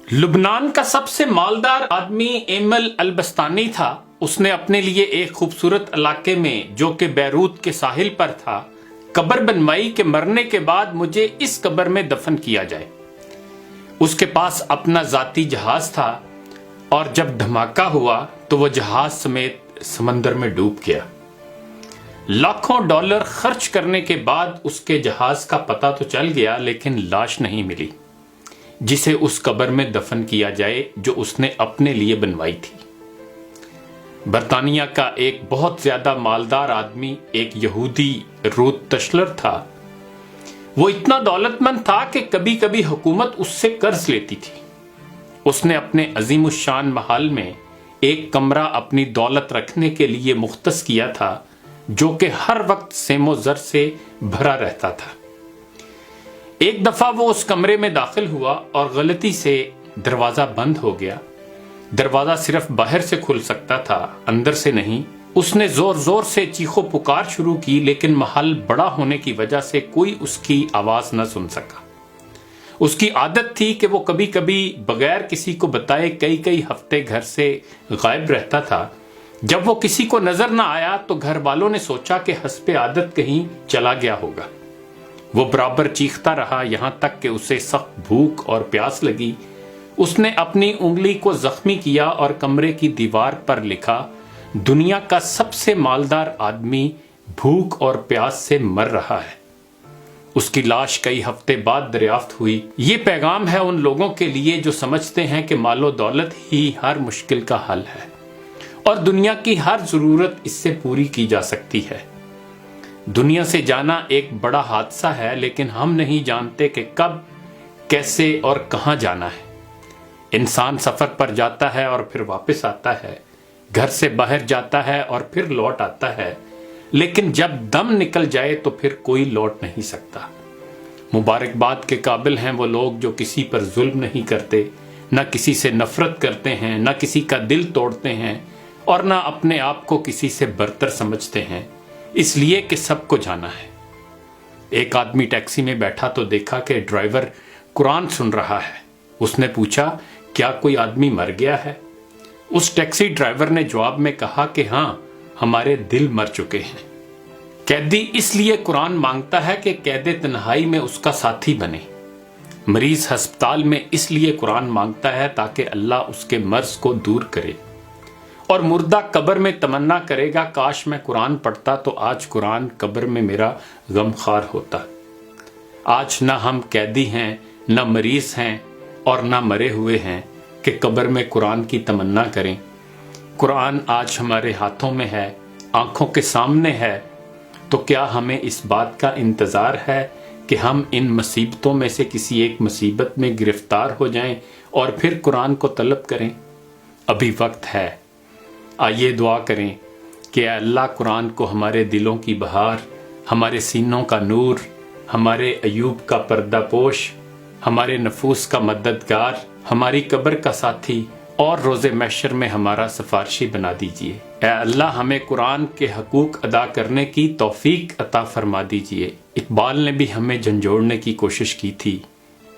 لبنان کا سب سے مالدار آدمی ایمل البستانی تھا۔ اس نے اپنے لیے ایک خوبصورت علاقے میں جو کہ بیروت کے ساحل پر تھا قبر بنوائی کہ مرنے کے بعد مجھے اس قبر میں دفن کیا جائے۔ اس کے پاس اپنا ذاتی جہاز تھا اور جب دھماکہ ہوا تو وہ جہاز سمیت سمندر میں ڈوب گیا۔ لاکھوں ڈالر خرچ کرنے کے بعد اس کے جہاز کا پتہ تو چل گیا لیکن لاش نہیں ملی جسے اس قبر میں دفن کیا جائے جو اس نے اپنے لیے بنوائی تھی۔ برطانیہ کا ایک بہت زیادہ مالدار آدمی ایک یہودی روت تشلر تھا۔ وہ اتنا دولت مند تھا کہ کبھی کبھی حکومت اس سے قرض لیتی تھی۔ اس نے اپنے عظیم الشان محل میں ایک کمرہ اپنی دولت رکھنے کے لیے مختص کیا تھا جو کہ ہر وقت سیم و زر سے بھرا رہتا تھا۔ ایک دفعہ وہ اس کمرے میں داخل ہوا اور غلطی سے دروازہ بند ہو گیا۔ دروازہ صرف باہر سے کھل سکتا تھا، اندر سے نہیں۔ اس نے زور زور سے چیخو پکار شروع کی لیکن محل بڑا ہونے کی وجہ سے کوئی اس کی آواز نہ سن سکا۔ اس کی عادت تھی کہ وہ کبھی کبھی بغیر کسی کو بتائے کئی ہفتے گھر سے غائب رہتا تھا۔ جب وہ کسی کو نظر نہ آیا تو گھر والوں نے سوچا کہ حسب عادت کہیں چلا گیا ہوگا۔ وہ برابر چیختا رہا یہاں تک کہ اسے سخت بھوک اور پیاس لگی۔ اس نے اپنی انگلی کو زخمی کیا اور کمرے کی دیوار پر لکھا، دنیا کا سب سے مالدار آدمی بھوک اور پیاس سے مر رہا ہے۔ اس کی لاش کئی ہفتے بعد دریافت ہوئی۔ یہ پیغام ہے ان لوگوں کے لیے جو سمجھتے ہیں کہ مال و دولت ہی ہر مشکل کا حل ہے اور دنیا کی ہر ضرورت اس سے پوری کی جا سکتی ہے۔ دنیا سے جانا ایک بڑا حادثہ ہے لیکن ہم نہیں جانتے کہ کب، کیسے اور کہاں جانا ہے۔ انسان سفر پر جاتا ہے اور پھر واپس آتا ہے، گھر سے باہر جاتا ہے اور پھر لوٹ آتا ہے، لیکن جب دم نکل جائے تو پھر کوئی لوٹ نہیں سکتا۔ مبارکباد کے قابل ہیں وہ لوگ جو کسی پر ظلم نہیں کرتے، نہ کسی سے نفرت کرتے ہیں، نہ کسی کا دل توڑتے ہیں اور نہ اپنے آپ کو کسی سے برتر سمجھتے ہیں، اس لیے کہ سب کو جانا ہے۔ ایک آدمی ٹیکسی میں بیٹھا تو دیکھا کہ ڈرائیور قرآن سن رہا ہے۔ اس نے پوچھا، کیا کوئی آدمی مر گیا ہے؟ اس ٹیکسی ڈرائیور نے جواب میں کہا کہ ہاں، ہمارے دل مر چکے ہیں۔ قیدی اس لیے قرآن مانگتا ہے کہ قید تنہائی میں اس کا ساتھی بنے۔ مریض ہسپتال میں اس لیے قرآن مانگتا ہے تاکہ اللہ اس کے مرض کو دور کرے، اور مردہ قبر میں تمنا کرے گا کاش میں قرآن پڑھتا تو آج قرآن قبر میں میرا غم خوار ہوتا۔ آج نہ ہم قیدی ہیں، نہ مریض ہیں اور نہ مرے ہوئے ہیں کہ قبر میں قرآن کی تمنا کریں۔ قرآن آج ہمارے ہاتھوں میں ہے، آنکھوں کے سامنے ہے، تو کیا ہمیں اس بات کا انتظار ہے کہ ہم ان مصیبتوں میں سے کسی ایک مصیبت میں گرفتار ہو جائیں اور پھر قرآن کو طلب کریں؟ ابھی وقت ہے۔ آئیے دعا کریں کہ اے اللہ قرآن کو ہمارے دلوں کی بہار، ہمارے سینوں کا نور، ہمارے ایوب کا پردہ پوش، ہمارے نفوس کا مددگار، ہماری قبر کا ساتھی اور روز محشر میں ہمارا سفارشی بنا دیجئے۔ اے اللہ ہمیں قرآن کے حقوق ادا کرنے کی توفیق عطا فرما دیجئے۔ اقبال نے بھی ہمیں جھنجھوڑنے کی کوشش کی تھی،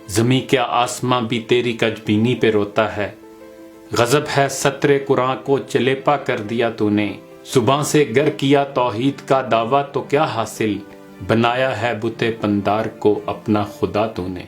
زمیں کیا آسماں بھی تیری کجبینی پہ روتا ہے، غضب ہے سطر قرآن کو چلیپا کر دیا تو نے، زباں سے گر کیا توحید کا دعویٰ تو کیا حاصل، بنایا ہے بت پندار کو اپنا خدا تو نے۔